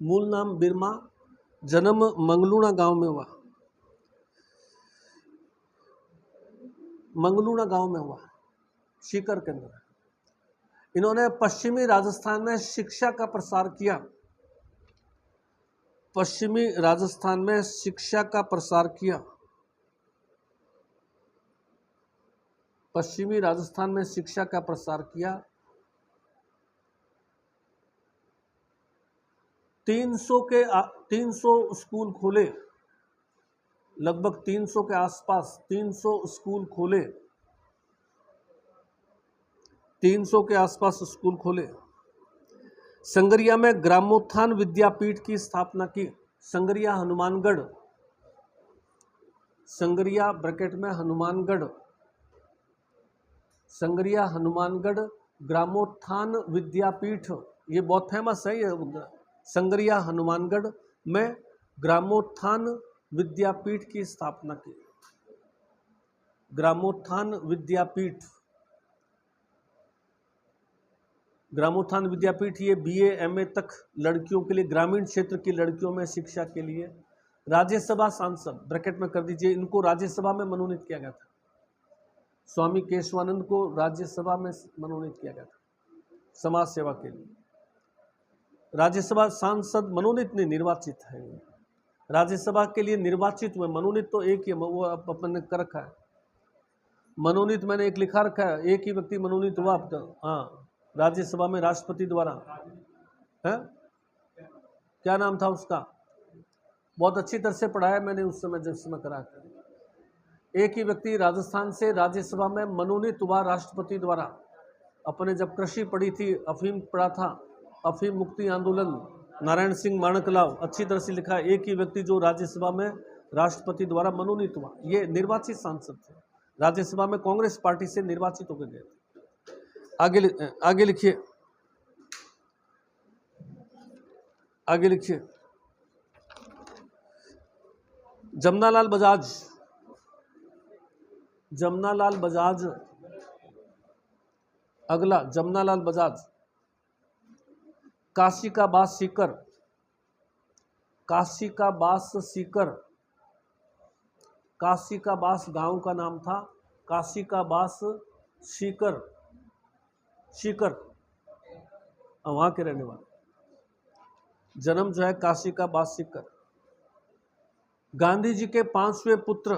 मूल नाम बिरमा, जन्म मंगलूना गांव में हुआ। मंगलूना गांव में हुआ, सीकर के अंदर। इन्होंने पश्चिमी राजस्थान में शिक्षा का प्रसार किया। पश्चिमी राजस्थान में शिक्षा का प्रसार किया। पश्चिमी राजस्थान में शिक्षा का प्रसार किया। 300 स्कूल खोले, लगभग 300 के आसपास 300 स्कूल खोले। 300 के आसपास स्कूल खोले। संगरिया में ग्रामोत्थान विद्यापीठ की स्थापना की। संगरिया हनुमानगढ़, संगरिया ब्रैकेट में हनुमानगढ़, संगरिया हनुमानगढ़ ग्रामोत्थान विद्यापीठ, ये बहुत फेमस है। ये संगरिया हनुमानगढ़ में ग्रामोत्थान विद्यापीठ की स्थापना की। ग्रामोत्थान विद्यापीठ, ग्रामोत्थान विद्यापीठ ये BA MA तक लड़कियों के लिए, ग्रामीण क्षेत्र की लड़कियों में शिक्षा के लिए। राज्यसभा सांसद, ब्रैकेट में कर दीजिए, इनको राज्यसभा में मनोनीत किया गया था। स्वामी केशवानंद को राज्यसभा में मनोनीत किया गया था समाज सेवा के लिए। राज्यसभा सांसद मनोनीत नहीं, निर्वाचित है। राज्यसभा के लिए निर्वाचित हुए, मनोनीत तो एक ही, वो अपन ने कर रखा है। मनोनीत मैंने एक लिखा रखा है, एक ही व्यक्ति मनोनीत हुआ अब तक, हाँ, राज्यसभा में राष्ट्रपति द्वारा है। क्या नाम था उसका? बहुत अच्छी तरह से पढ़ाया मैंने उस समय जब समय करा था। एक ही व्यक्ति राजस्थान से राज्यसभा में मनोनीत हुआ राष्ट्रपति द्वारा। अपने जब कृषि पढ़ी थी, अफीम पढ़ा था, अफीम मुक्ति आंदोलन, नारायण सिंह माणकलाव, अच्छी तरह से लिखा है। एक ही व्यक्ति जो राज्यसभा में राष्ट्रपति द्वारा मनोनीत हुआ, ये निर्वाचित सांसद थे, राज्यसभा में कांग्रेस पार्टी से निर्वाचित होकर गए थे। आगे लिखिए, आगे लिखिए। जमनालाल बजाज, जमनालाल बजाज, अगला जमनालाल बजाज, काशी का बास सीकर, काशी का बास सीकर, काशी का बास गांव का नाम था, काशी का बास सीकर, सीकर वहां के रहने वाले, जन्म जो है काशी का बास सीकर। गांधी जी के 5वें पुत्र,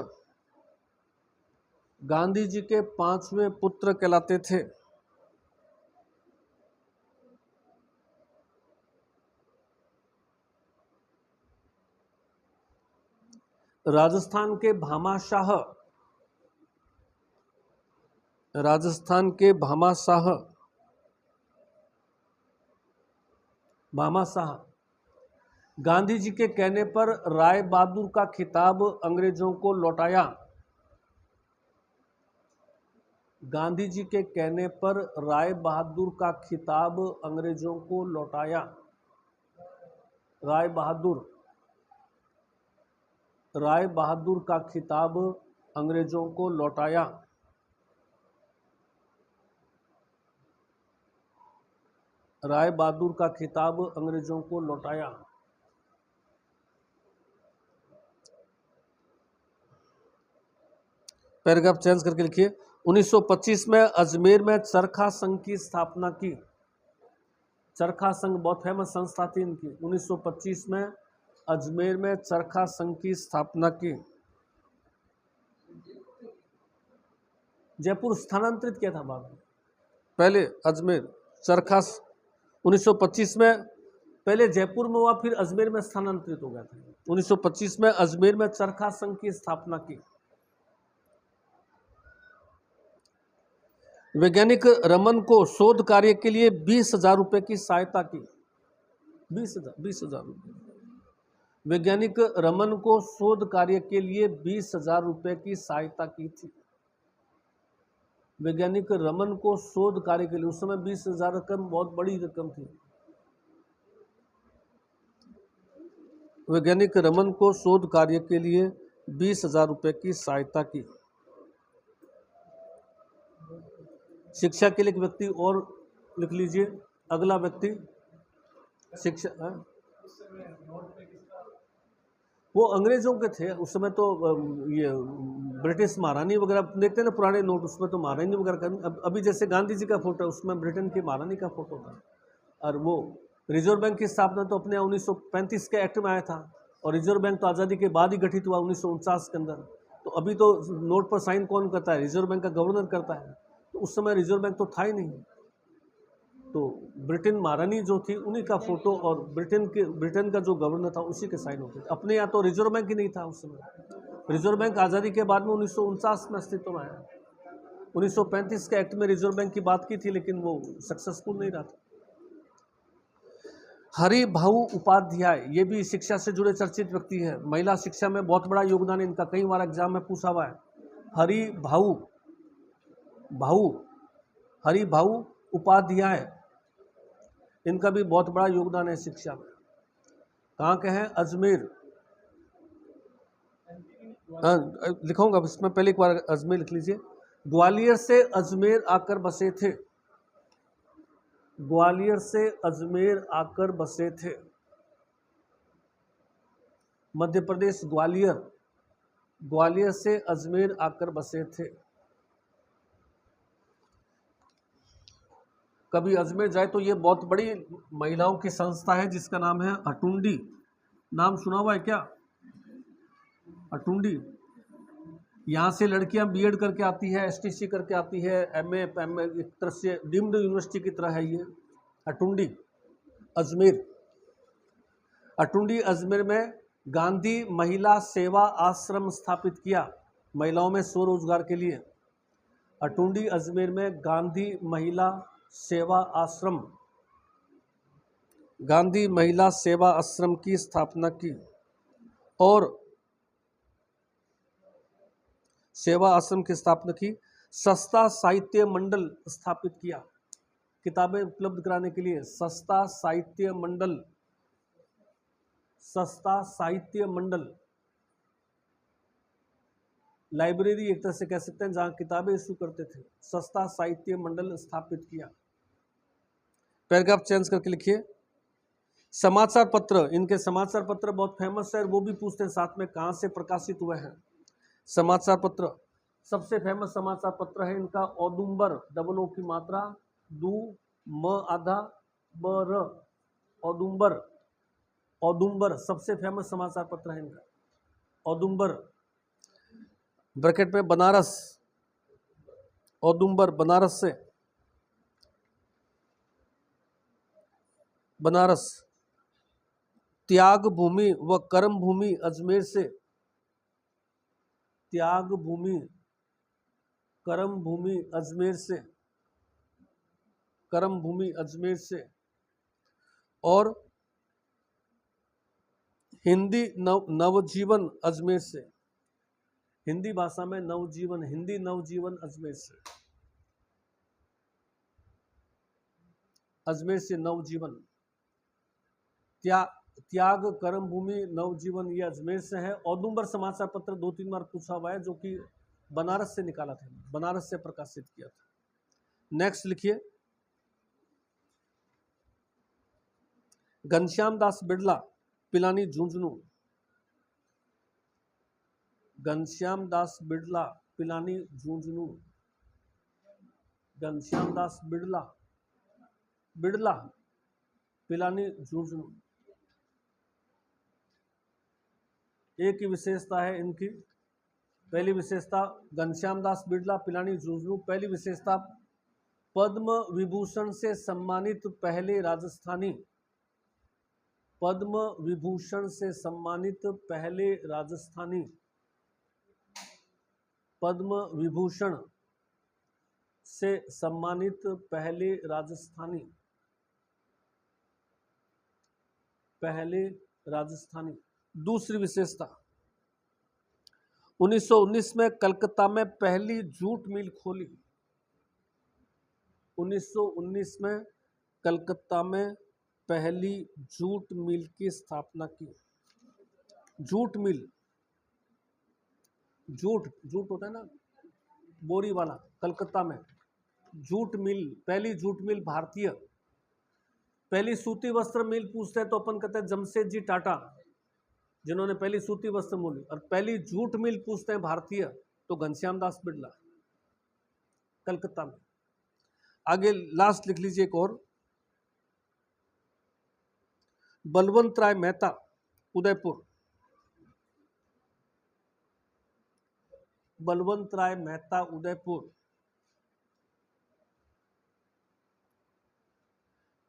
गांधी जी के 5वें पुत्र कहलाते थे। राजस्थान के भामाशाह, राजस्थान के भामाशाह, भामाशाह गांधी जी के कहने पर राय बहादुर का खिताब अंग्रेजों को लौटाया। गांधी जी के कहने पर राय बहादुर का खिताब अंग्रेजों को लौटाया। राय बहादुर, राय बहादुर का खिताब अंग्रेजों को लौटाया। राय बहादुर का खिताब अंग्रेजों को लौटाया। पैराग्राफ चेंज करके लिखिए। 1925 में अजमेर में चरखा संघ की स्थापना की। चरखा संघ बहुत फेमस संस्था थी इनकी। 1925 में अजमेर में चरखा संघ की स्थापना की। जयपुर स्थानांतरित किया था बाद में, पहले अजमेर चरखा 1925 में पहले जयपुर में हुआ, फिर अजमेर में स्थानांतरित हो गया था। 1925 में अजमेर में चरखा संघ की स्थापना की। वैज्ञानिक रमन को शोध कार्य के लिए 20,000 रुपये की सहायता की। 20,000 रुपये। वैज्ञानिक रमन को शोध कार्य के लिए 20,000 रुपये की सहायता की थी। वैज्ञानिक रमन को शोध कार्य के लिए, उस समय 20,000 रकम बहुत बड़ी रकम थी। वैज्ञानिक रमन को शोध कार्य के लिए 20,000 रुपये की सहायता की। शिक्षा के लिए एक व्यक्ति और लिख लीजिए। अगला व्यक्ति शिक्षा, वो अंग्रेजों के थे उस समय। तो ये ब्रिटिश महारानी वगैरह देखते हैं ना पुराने नोट, उसमें तो महारानी वगैरह का, अभी जैसे गांधी जी का फोटो है उसमें ब्रिटेन की महारानी का फोटो था। और वो रिजर्व बैंक की स्थापना तो अपने 1935 के एक्ट में आया था, और रिजर्व बैंक तो आज़ादी के बाद ही गठित हुआ 1949 के अंदर। तो अभी तो नोट पर साइन कौन करता है? रिजर्व बैंक का गवर्नर करता है। तो उस समय रिजर्व बैंक तो था ही नहीं। तो ब्रिटेन महारानी जो थी उन्हीं का फोटो, और ब्रिटेन का जो गवर्नर था उसी के साइन होते थे। अपने यहाँ तो रिजर्व बैंक ही नहीं था उस समय। रिजर्व बैंक आज़ादी के बाद में 1949 में अस्तित्व में आया। 1935 के एक्ट में रिजर्व बैंक की बात की थी, लेकिन वो सक्सेसफुल नहीं रहा था। हरि भाऊ उपाध्याय, ये भी शिक्षा से जुड़े चर्चित व्यक्ति है। महिला शिक्षा में बहुत बड़ा योगदान इनका, कई बार एग्जाम में पूछा हुआ है। हरि भाऊ हरिभाऊ उपाध्याय, इनका भी बहुत बड़ा योगदान है शिक्षा में। कहाँ के हैं? अजमेर। लिखूंगा इसमें, पहले एक बार अजमेर लिख लीजिए। ग्वालियर से अजमेर आकर बसे थे, ग्वालियर से अजमेर आकर बसे थे। मध्य प्रदेश ग्वालियर, ग्वालियर से अजमेर आकर बसे थे। कभी अजमेर जाए तो ये बहुत बड़ी महिलाओं की संस्था है जिसका नाम है अटुंडी। नाम सुना हुआ है क्या? अटुंडी। यहाँ से लड़कियां बीएड करके आती है, एसटीसी करके आती है, एमए, एक तरह से डीम्ड यूनिवर्सिटी की तरह है ये अटुंडी अजमेर। अटुंडी अजमेर में गांधी महिला सेवा आश्रम स्थापित किया महिलाओं में स्वरोजगार के लिए। अटुंडी अजमेर में गांधी महिला सेवा आश्रम, गांधी महिला सेवा आश्रम की स्थापना की और सेवा आश्रम की स्थापना की। सस्ता साहित्य मंडल स्थापित किया, किताबें उपलब्ध कराने के लिए। सस्ता साहित्य मंडल, सस्ता साहित्य मंडल लाइब्रेरी एक तरह से कह सकते हैं जहां किताबें इशू करते थे। सस्ता साहित्य मंडल स्थापित किया। पैराग्राफ चेंज करके लिखिए। समाचार पत्र, इनके समाचार पत्र बहुत फेमस है, वो भी पूछते हैं साथ में कहां से प्रकाशित हुए हैं। समाचार पत्र, सबसे फेमस समाचार पत्र है इनका औदुंबर, डबल ओ की मात्रा, दू म आधा ब र, औदुंबर। औदुंबर सबसे फेमस समाचार पत्र है इनका, औदुंबर। ब्रैकेट में बनारस, औदुंबर बनारस से, बनारस। त्याग भूमि व कर्म भूमि अजमेर से, त्याग भूमि कर्म भूमि अजमेर से, कर्म भूमि अजमेर से। और हिंदी नवजीवन अजमेर से, हिंदी भाषा में नवजीवन, हिंदी नवजीवन अजमेर से, अजमेर से नवजीवन। त्याग कर्म भूमि नवजीवन ये अजमेर से है। औदुंबर समाचार पत्र 2-3 बार पूछा हुआ है, जो कि बनारस से निकाला था, बनारस से प्रकाशित किया था। नेक्स्ट लिखिए। घनश्याम दास बिड़ला, पिलानी झुंझुनू, घनश्याम दास बिड़ला, पिलानी झुंझुनू, घनश्याम दास बिड़ला, बिड़ला, पिलानी झुंझुनू। एक ही विशेषता है इनकी। पहली विशेषता घनश्याम दास बिड़ला, पिलानी झुंझुनू। पहली विशेषता पद्म विभूषण से सम्मानित पहले राजस्थानी, पद्म विभूषण से सम्मानित पहले राजस्थानी, पद्म विभूषण से सम्मानित पहले राजस्थानी, पहले राजस्थानी। दूसरी विशेषता 1919 में कलकत्ता में पहली जूट मिल खोली, 1919 में कलकत्ता में पहली जूट मिल की स्थापना की। जूट मिल, जूट जूट होता है ना बोरी वाला, कलकत्ता में जूट मिल, पहली जूट मिल भारतीय। पहली सूती वस्त्र मिल पूछते हैं तो अपन कहते हैं जमशेद जी टाटा, जिन्होंने पहली सूती वस्त्र मिल। और पहली जूट मिल पूछते हैं भारतीय तो घनश्याम दास बिड़ला, कलकत्ता में। आगे लास्ट लिख लीजिए एक और, बलवंत राय मेहता, उदयपुर, बलवंत राय मेहता, उदयपुर।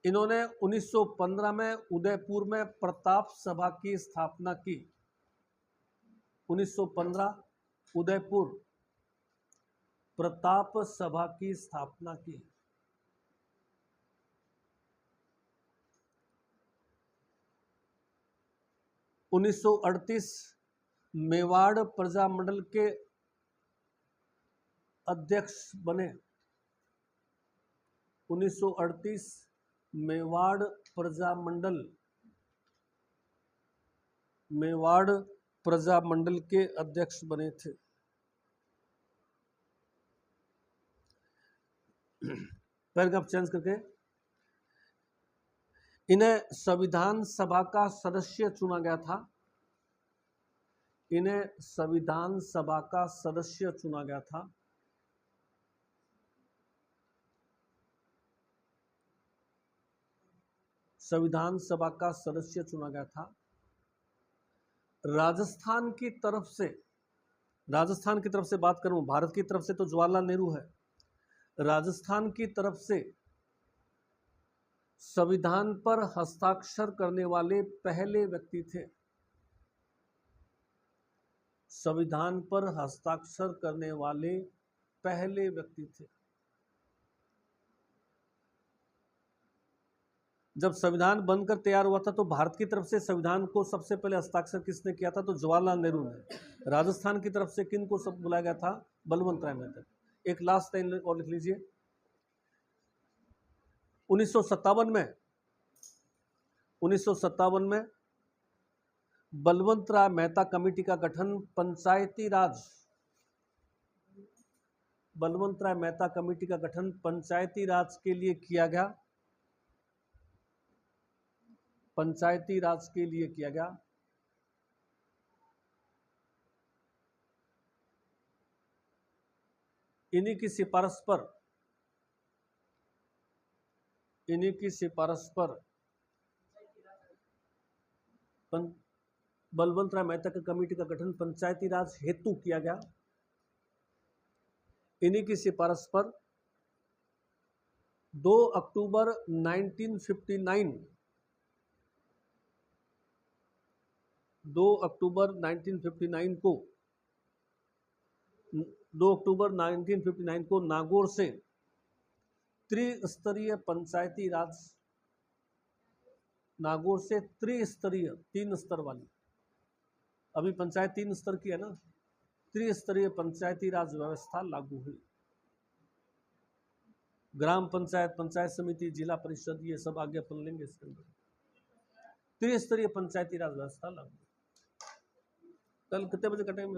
इन्होंने 1915 में उदयपुर में प्रताप सभा की स्थापना की। 1915 उदयपुर प्रताप सभा की स्थापना की। उन्नीस सौ 1938 मेवाड़ प्रजामंडल के अध्यक्ष बने, 1938 मेवाड़ प्रजामंडल के अध्यक्ष बने थे। पैराग्राफ चेंज करके, इन्हें संविधान सभा का सदस्य चुना गया था। इन्हें संविधान सभा का सदस्य चुना गया था। संविधान सभा का सदस्य चुना गया था। राजस्थान की तरफ से बात करूं, भारत की तरफ से तो जवाहरलाल नेहरू है। राजस्थान की तरफ से संविधान पर हस्ताक्षर करने वाले पहले व्यक्ति थे। संविधान पर हस्ताक्षर करने वाले पहले व्यक्ति थे। जब संविधान बनकर तैयार हुआ था तो भारत की तरफ से संविधान को सबसे पहले हस्ताक्षर किसने किया था? तो जवाहरलाल नेहरू ने। राजस्थान की तरफ से किन को सब बुलाया गया था? बलवंत राय मेहता। एक लास्ट लाइन और लिख लीजिए। 1957 में बलवंत राय मेहता कमेटी का गठन पंचायती राज के लिए किया गया। पंचायती राज के लिए किया गया। इन्हीं की सिफारिश पर बलवंत राय मेहता की कमेटी का गठन पंचायती राज हेतु किया गया। इन्हीं की सिफारिश पर 2 अक्टूबर 1959 को नागौर से त्रिस्तरीय पंचायती राज, नागौर से त्रिस्तरीय 3 स्तर वाली, अभी पंचायत 3 स्तर की है ना, त्रिस्तरीय पंचायती राज व्यवस्था लागू हुई। ग्राम पंचायत, पंचायत समिति, जिला परिषद, ये सब आगे अपन लेंगे इसके अंदर। त्रिस्तरीय पंचायती राज व्यवस्था लागू। कल कितने बजे का टाइम